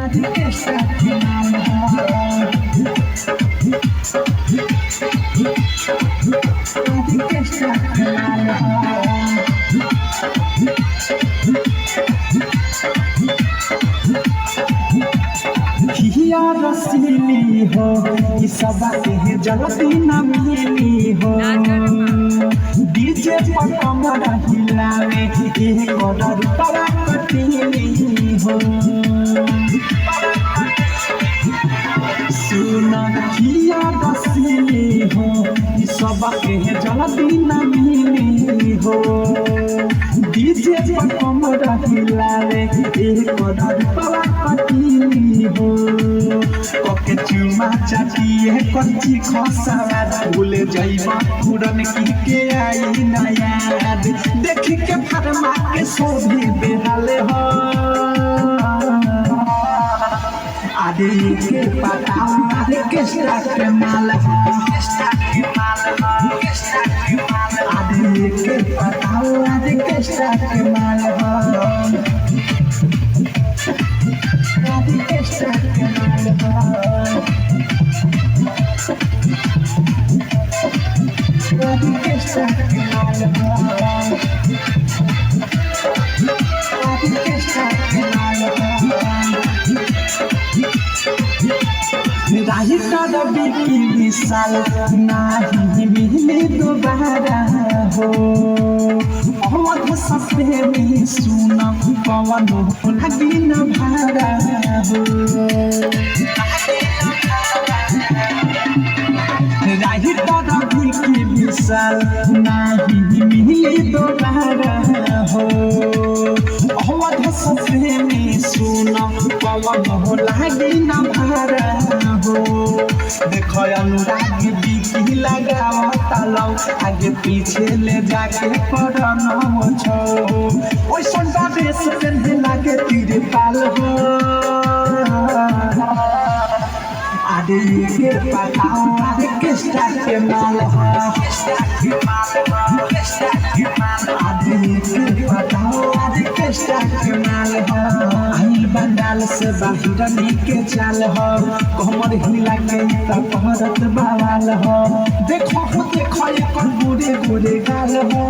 orchestra के माल orchestra के माल हिया रसीली हो ई सब के जल्दी न मिली हो डीजे पर कमर हिलावे एक करोड़ रुपया कटीली हो सुना हिया रसीली हो ई सब के जल्दी न मिली हो डीजे पर कमर हिलावे एक करोड़ रुपया कटीली हो कोके चुमा चाटिए कच्ची खसार भूले जाइबा पुरन की के आई ना याद देख के फरमा के सोभी बेहाले हो आदि के पटाओ ऑर्केस्ट्रा के माल आदि के पटाओ ऑर्केस्ट्रा के माल ऑर्केस्ट्रा के माल ऑर्केस्ट्रा के माल ऑर्केस्ट्रा के माल राही का बिकी विशाल नाही मिले दोबारा हो अवध सपने में सुना पवन लगी न भारा हो राही का बिकी विशाल नाही मिले दोबारा हो अवध सपने में सुना पवन लगी न भारा हो देखो अनुराग बिकी लगाओ तालो आगे पीछे ले जाके पढ़नो छो ओइ संडा देश पेंधे लागे तीरे पाल हो आदि के पटाओ ऑर्केस्ट्रा के माल आदि के पटाओ ऑर्केस्ट्रा के माल आई बंगाल से बाहर के चाल हो कमर हिला के पहरत बवाल हो देखो एकर गोरे गोरे गाल हो